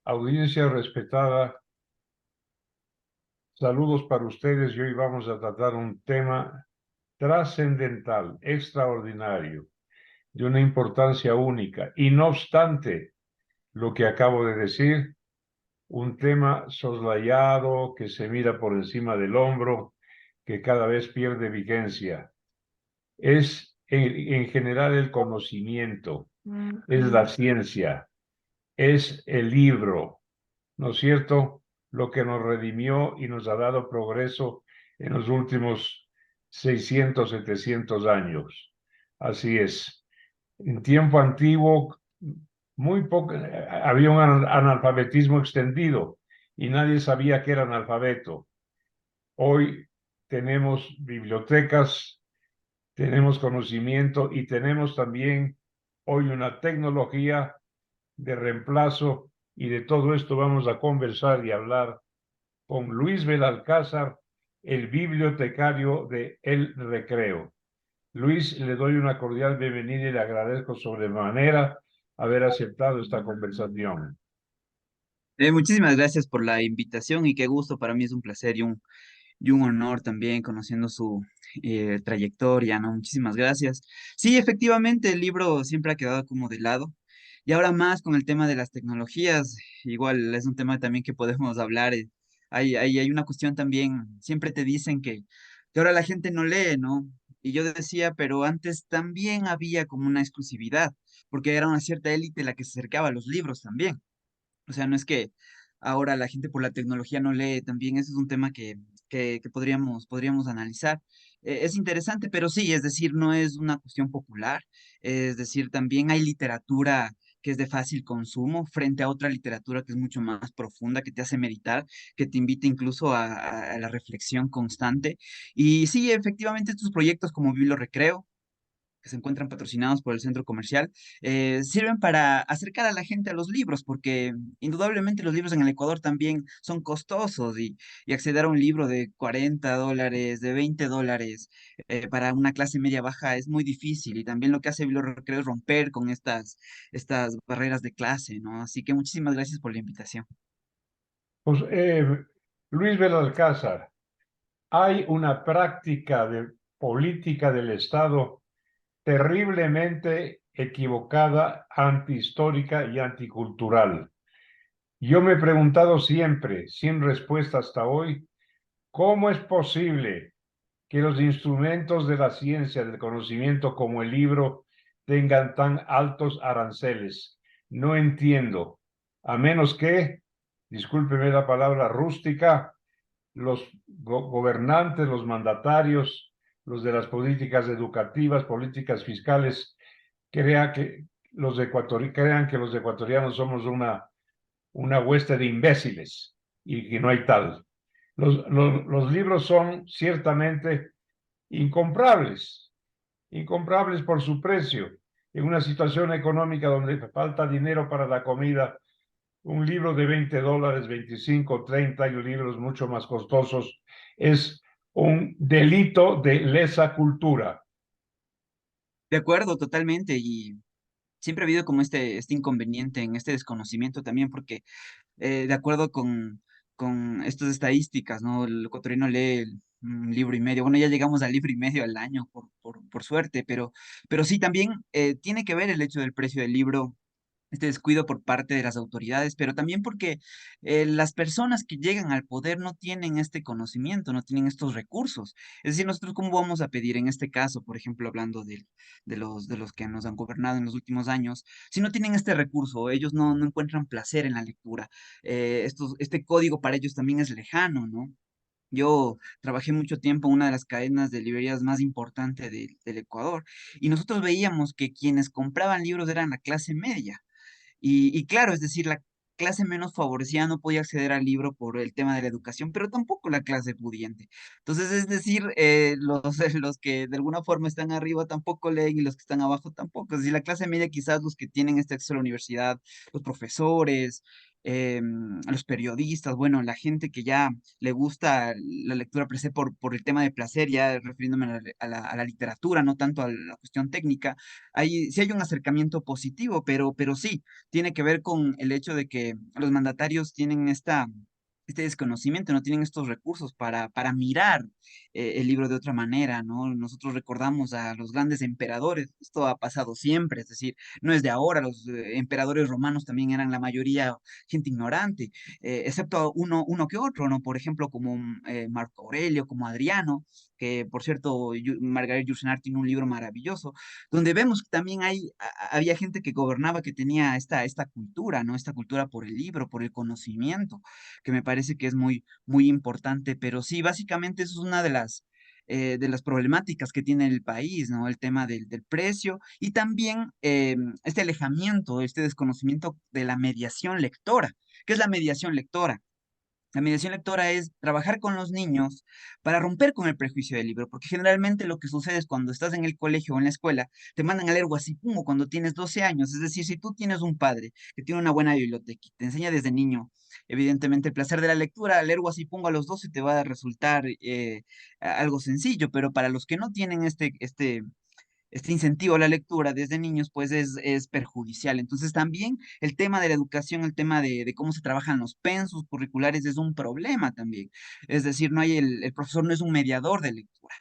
Audiencia respetada, saludos para ustedes y hoy vamos a tratar un tema trascendental, extraordinario, de una importancia única. Y no obstante lo que acabo de decir, un tema soslayado que se mira por encima del hombro, que cada vez pierde vigencia. Es en general el conocimiento, es la ciencia, es el libro, ¿no es cierto? Lo que nos redimió y nos ha dado progreso en los últimos 600, 700 años. Así es. En tiempo antiguo, muy poco, había un analfabetismo extendido y nadie sabía que era analfabeto. Hoy tenemos bibliotecas, tenemos conocimiento y tenemos también hoy una tecnología de reemplazo y de todo esto vamos a conversar y hablar con Luis Belalcázar, el bibliotecario de El Recreo. Luis, le doy una cordial bienvenida y le agradezco sobremanera haber aceptado esta conversación. Muchísimas gracias por la invitación y qué gusto, para mí es un placer y un honor también conociendo su trayectoria, ¿no? Muchísimas gracias. Sí, efectivamente, el libro siempre ha quedado como de lado y ahora más con el tema de las tecnologías, igual es un tema también que podemos hablar. Hay una cuestión también, siempre te dicen que ahora la gente no lee, ¿no? Y yo decía, pero antes también había como una exclusividad, porque era una cierta élite la que se acercaba a los libros también. O sea, no es que ahora la gente por la tecnología no lee, también eso es un tema que podríamos analizar. Es interesante, pero sí, es decir, no es una cuestión popular, es decir, también hay literatura que es de fácil consumo frente a otra literatura que es mucho más profunda, que te hace meditar, que te invita incluso a la reflexión constante. Y sí, efectivamente, estos proyectos como Biblo Recreo, que se encuentran patrocinados por el centro comercial, sirven para acercar a la gente a los libros, porque indudablemente los libros en el Ecuador también son costosos y acceder a un libro de $40, de $20 para una clase media baja es muy difícil y también lo que hace Bibliorecreo es romper con estas barreras de clase, ¿no? Así que muchísimas gracias por la invitación. Pues, Luis Belalcázar, hay una práctica de política del Estado terriblemente equivocada, antihistórica y anticultural. Yo me he preguntado siempre, sin respuesta hasta hoy, ¿cómo es posible que los instrumentos de la ciencia, del conocimiento como el libro, tengan tan altos aranceles? No entiendo, a menos que, discúlpeme la palabra rústica, los gobernantes, los mandatarios, los de las políticas educativas, políticas fiscales, crean que crean que los ecuatorianos somos una hueste de imbéciles y que no hay tal. Los libros son ciertamente incomprables, incomprables por su precio. En una situación económica donde falta dinero para la comida, un libro de $20, 25, 30 y libros mucho más costosos es un delito de lesa cultura. De acuerdo, totalmente, y siempre ha habido como este inconveniente en este desconocimiento también, porque de acuerdo con estas estadísticas, ¿no? El ecuatoriano lee un libro y medio. Bueno, ya llegamos al libro y medio al año, por suerte, pero sí también tiene que ver el hecho del precio del libro, este descuido por parte de las autoridades, pero también porque las personas que llegan al poder no tienen este conocimiento, no tienen estos recursos. Es decir, nosotros cómo vamos a pedir en este caso, por ejemplo, hablando de los que nos han gobernado en los últimos años, si no tienen este recurso, ellos no encuentran placer en la lectura. Este código para ellos también es lejano, ¿no? Yo trabajé mucho tiempo en una de las cadenas de librerías más importantes del Ecuador y nosotros veíamos que quienes compraban libros eran la clase media. Y claro, es decir, la clase menos favorecida no podía acceder al libro por el tema de la educación, pero tampoco la clase pudiente. Entonces, es decir, los que de alguna forma están arriba tampoco leen y los que están abajo tampoco. Es decir, la clase media quizás los que tienen este acceso a la universidad, los profesores. a los periodistas, bueno, la gente que ya le gusta la lectura per se por el tema de placer, ya refiriéndome a la literatura, no tanto a la cuestión técnica, sí hay un acercamiento positivo, pero sí, tiene que ver con el hecho de que los mandatarios tienen este desconocimiento, no tienen estos recursos para mirar el libro de otra manera, ¿no? Nosotros recordamos a los grandes emperadores, esto ha pasado siempre, es decir, no es de ahora, los emperadores romanos también eran la mayoría gente ignorante, excepto uno que otro, ¿no? Por ejemplo, como Marco Aurelio, como Adriano, que por cierto, Margaret Yourcenar tiene un libro maravilloso, donde vemos que también había gente que gobernaba que tenía esta cultura, ¿no? Esta cultura por el libro, por el conocimiento, que me parece que es muy importante, pero sí, básicamente eso es una de las problemáticas que tiene el país, ¿no? El tema del precio y también este alejamiento, este desconocimiento de la mediación lectora. ¿Qué es la mediación lectora? La mediación lectora es trabajar con los niños para romper con el prejuicio del libro, porque generalmente lo que sucede es cuando estás en el colegio o en la escuela, te mandan a leer Guasipungo cuando tienes 12 años, es decir, si tú tienes un padre que tiene una buena biblioteca y te enseña desde niño, evidentemente el placer de la lectura, leer Guasipungo a los 12 te va a resultar algo sencillo, pero para los que no tienen este incentivo a la lectura desde niños, pues es perjudicial. Entonces también el tema de la educación, el tema de cómo se trabajan los pensos curriculares es un problema también. Es decir, no hay el profesor no es un mediador de lectura.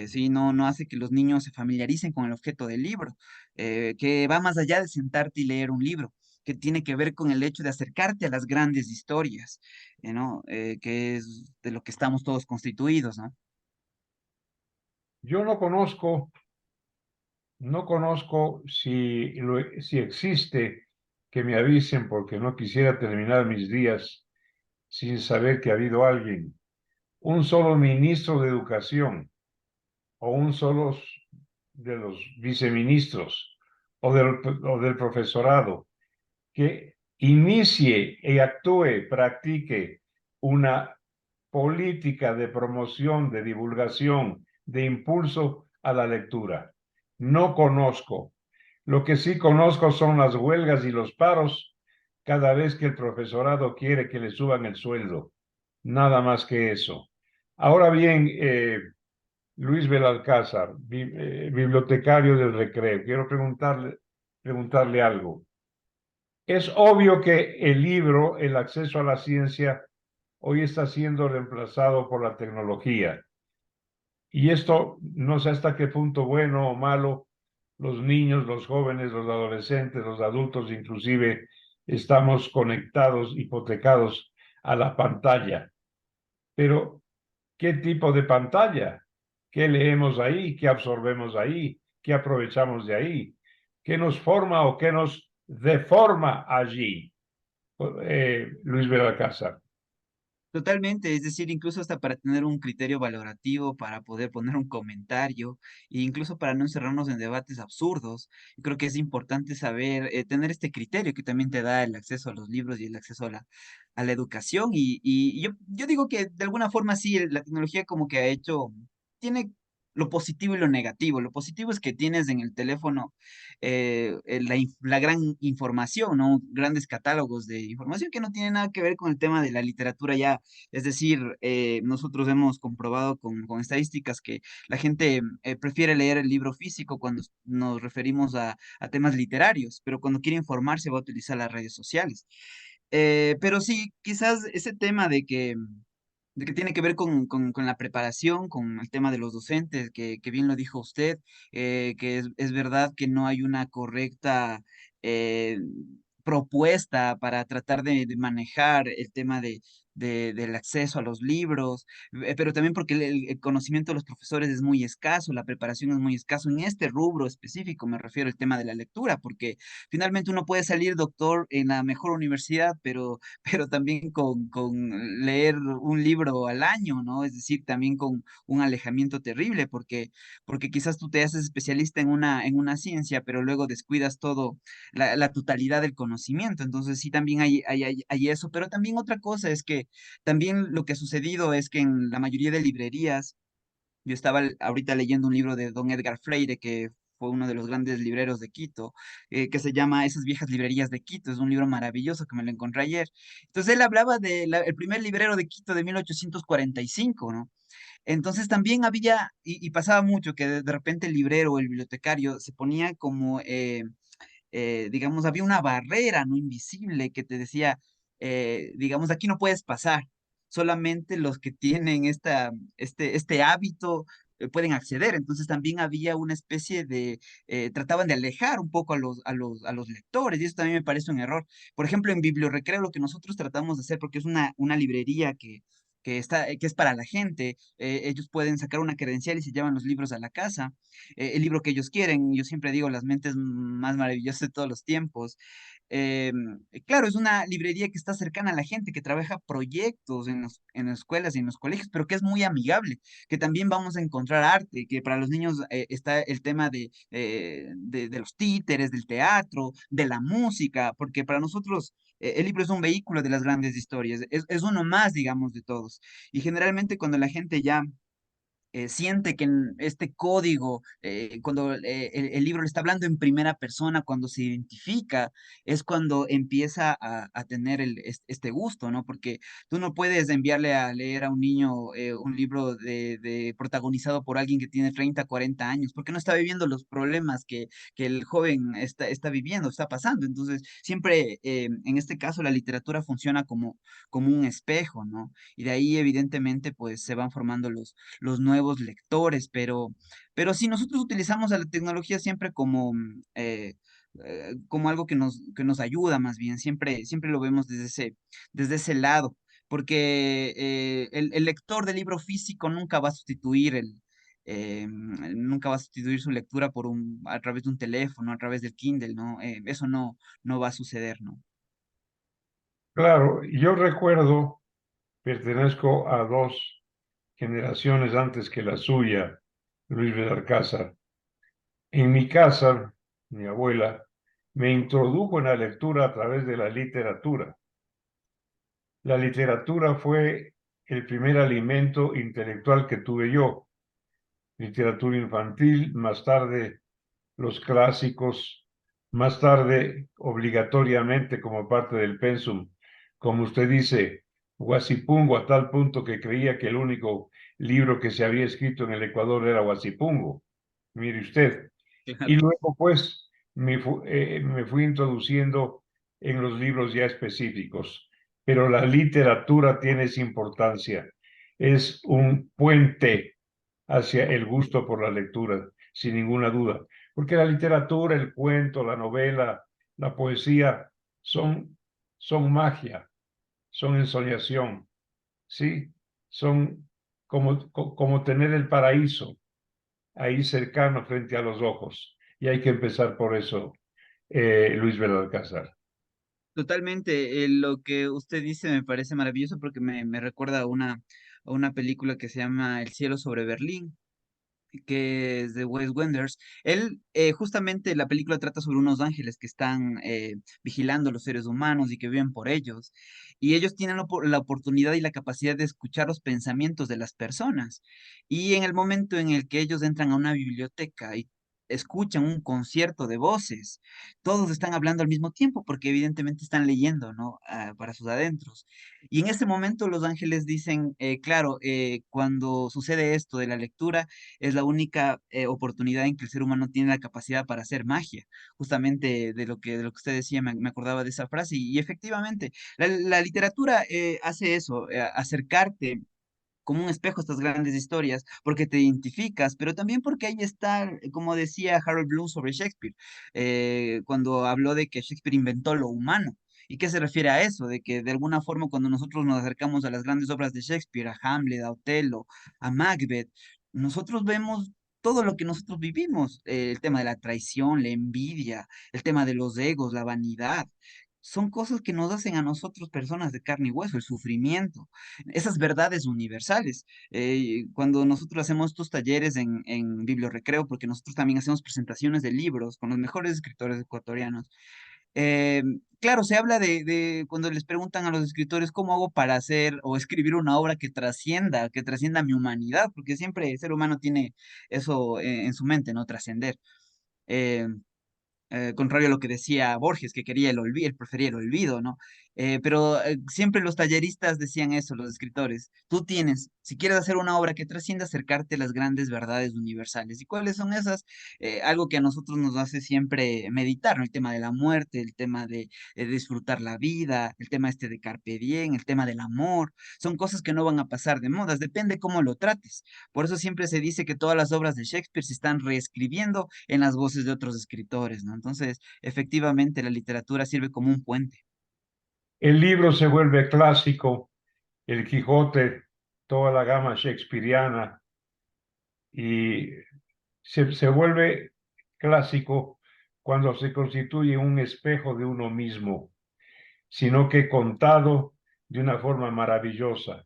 Sí, no hace que los niños se familiaricen con el objeto del libro, que va más allá de sentarte y leer un libro, que tiene que ver con el hecho de acercarte a las grandes historias, ¿no? Que es de lo que estamos todos constituidos, ¿no? Yo no conozco si existe, que me avisen porque no quisiera terminar mis días sin saber que ha habido alguien, un solo ministro de educación o un solo de los viceministros o del profesorado que inicie y actúe, practique una política de promoción, de divulgación, de impulso a la lectura. No conozco. Lo que sí conozco son las huelgas y los paros cada vez que el profesorado quiere que le suban el sueldo. Nada más que eso. Ahora bien, Luis Belalcázar, bibliotecario del Recreo, quiero preguntarle algo. Es obvio que el libro, el acceso a la ciencia, hoy está siendo reemplazado por la tecnología. Y esto no sé hasta qué punto bueno o malo, los niños, los jóvenes, los adolescentes, los adultos inclusive, estamos conectados, hipotecados a la pantalla. Pero, ¿qué tipo de pantalla? ¿Qué leemos ahí? ¿Qué absorbemos ahí? ¿Qué aprovechamos de ahí? ¿Qué nos forma o qué nos deforma allí? Luis Belalcázar. Totalmente, es decir, incluso hasta para tener un criterio valorativo, para poder poner un comentario, e incluso para no encerrarnos en debates absurdos. Yo creo que es importante saber, tener este criterio que también te da el acceso a los libros y el acceso a la educación. Y yo digo que de alguna forma sí, la tecnología como que tiene lo positivo y lo negativo. Lo positivo es que tienes en el teléfono la gran información, ¿no? Grandes catálogos de información que no tiene nada que ver con el tema de la literatura ya, es decir, nosotros hemos comprobado con estadísticas que la gente prefiere leer el libro físico cuando nos referimos a temas literarios, pero cuando quiere informarse va a utilizar las redes sociales. Pero sí, quizás ese tema de que tiene que ver con la preparación, con el tema de los docentes, que bien lo dijo usted, que es verdad que no hay una correcta eh, propuesta para tratar de manejar el tema del acceso a los libros, pero también porque el conocimiento de los profesores es muy escaso, la preparación es muy escaso. En este rubro específico me refiero al tema de la lectura, porque finalmente uno puede salir doctor en la mejor universidad, pero también con leer un libro al año, ¿no? Es decir, también con un alejamiento terrible, porque quizás tú te haces especialista en una ciencia, pero luego descuidas todo, la totalidad del conocimiento. Entonces, sí, también hay eso, pero también otra cosa es que también lo que ha sucedido es que en la mayoría de librerías, yo estaba ahorita leyendo un libro de don Edgar Freire, que fue uno de los grandes libreros de Quito, que se llama Esas viejas librerías de Quito. Es un libro maravilloso que me lo encontré ayer. Entonces él hablaba del primer librero de Quito de 1845, ¿no? Entonces también había, y pasaba mucho que de repente el librero o el bibliotecario se ponía como, digamos, había una barrera, ¿no? Invisible que te decía, digamos, aquí no puedes pasar. Solamente los que tienen este hábito pueden acceder. Entonces también había una especie de, trataban de alejar un poco a los lectores, y eso también me parece un error. Por ejemplo, en Bibliorrecreo lo que nosotros tratamos de hacer, porque es una librería que es para la gente, ellos pueden sacar una credencial y se llevan los libros a la casa, el libro que ellos quieren. Yo siempre digo, las mentes más maravillosas de todos los tiempos. Eh, claro, es una librería que está cercana a la gente, que trabaja proyectos en las escuelas y en los colegios, pero que es muy amigable, que también vamos a encontrar arte, que para los niños está el tema de los títeres, del teatro, de la música, porque para nosotros el libro es un vehículo de las grandes historias, es uno más, digamos, de todos. Y generalmente cuando la gente ya siente que en este código, cuando el libro le está hablando en primera persona, cuando se identifica, es cuando empieza a tener este gusto, ¿no? Porque tú no puedes enviarle a leer a un niño un libro protagonizado por alguien que tiene 30, 40 años, porque no está viviendo los problemas que el joven está viviendo, está pasando. Entonces, siempre, en este caso, la literatura funciona como un espejo, ¿no? Y de ahí, evidentemente, pues se van formando los nuevos lectores, pero si nosotros utilizamos a la tecnología siempre como algo que nos ayuda más bien, siempre lo vemos desde ese lado, porque el lector de libro físico nunca va a sustituir su lectura a través de un teléfono, a través del Kindle, ¿no? Eso no va a suceder, ¿no? Claro, yo recuerdo, pertenezco a dos generaciones antes que la suya, Luis Belalcázar. En mi casa, mi abuela me introdujo en la lectura a través de la literatura. La literatura fue el primer alimento intelectual que tuve yo. Literatura infantil, más tarde los clásicos, más tarde obligatoriamente como parte del pensum. Como usted dice, Guasipungo, a tal punto que creía que el único libro que se había escrito en el Ecuador era Guasipungo. Mire usted. Y Claro. luego, pues, me fui introduciendo en los libros ya específicos. Pero la literatura tiene esa importancia. Es un puente hacia el gusto por la lectura, sin ninguna duda. Porque la literatura, el cuento, la novela, la poesía son magia, son ensoñación, ¿sí? Son como tener el paraíso ahí cercano frente a los ojos. Y hay que empezar por eso, Luis Belalcázar. Totalmente, lo que usted dice me parece maravilloso porque me recuerda a una película que se llama El cielo sobre Berlín, que es de Wes Wenders. Él, justamente la película trata sobre unos ángeles que están vigilando a los seres humanos y que viven por ellos. Y ellos tienen la oportunidad y la capacidad de escuchar los pensamientos de las personas. Y en el momento en el que ellos entran a una biblioteca y escuchan un concierto de voces, todos están hablando al mismo tiempo porque evidentemente están leyendo, ¿no? Para sus adentros. Y en ese momento los ángeles dicen, claro, cuando sucede esto de la lectura, es la única oportunidad en que el ser humano tiene la capacidad para hacer magia. Justamente de lo que usted decía, me acordaba de esa frase, y efectivamente, la literatura hace eso, acercarte como un espejo a estas grandes historias, porque te identificas, pero también porque ahí está, como decía Harold Bloom sobre Shakespeare, cuando habló de que Shakespeare inventó lo humano. ¿Y qué se refiere a eso? De que de alguna forma cuando nosotros nos acercamos a las grandes obras de Shakespeare, a Hamlet, a Otelo, a Macbeth, nosotros vemos todo lo que nosotros vivimos, el tema de la traición, la envidia, el tema de los egos, la vanidad. Son cosas que nos hacen a nosotros personas de carne y hueso, el sufrimiento, esas verdades universales. Cuando nosotros hacemos estos talleres en Bibliorrecreo, porque nosotros también hacemos presentaciones de libros con los mejores escritores ecuatorianos, eh, claro, se habla de cuando les preguntan a los escritores cómo hago para hacer o escribir una obra que trascienda mi humanidad, porque siempre el ser humano tiene eso en su mente, ¿no? Trascender. contrario a lo que decía Borges, que quería el olvido, él prefería el olvido, ¿no? Pero siempre los talleristas decían eso, los escritores. Tú tienes, si quieres hacer una obra que trascienda, acercarte a las grandes verdades universales. ¿Y cuáles son esas? Algo que a nosotros nos hace siempre meditar, ¿no? El tema de la muerte, el tema de disfrutar la vida, el tema este de carpe diem, el tema del amor. Son cosas que no van a pasar de modas, depende cómo lo trates. Por eso siempre se dice que todas las obras de Shakespeare se están reescribiendo en las voces de otros escritores, ¿no? Entonces, efectivamente, la literatura sirve como un puente. El libro se vuelve clásico, El Quijote, toda la gama shakespeariana, y se vuelve clásico cuando se constituye un espejo de uno mismo, sino que contado de una forma maravillosa.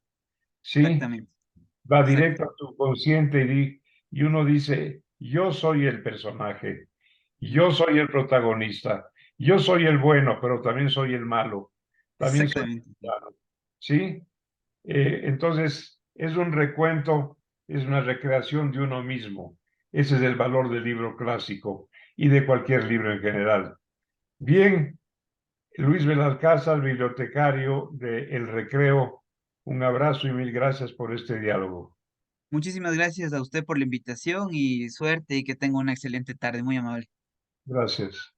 ¿Sí? Exactamente, Va exacto, directo a tu consciente y uno dice, yo soy el personaje, yo soy el protagonista, yo soy el bueno, pero también soy el malo, también soy exactamente. el malo. ¿Sí? Entonces, es un recuento, es una recreación de uno mismo. Ese es el valor del libro clásico y de cualquier libro en general. Bien, Luis Belalcázar, bibliotecario de El Recreo, un abrazo y mil gracias por este diálogo. Muchísimas gracias a usted por la invitación y suerte y que tenga una excelente tarde, muy amable. Gracias.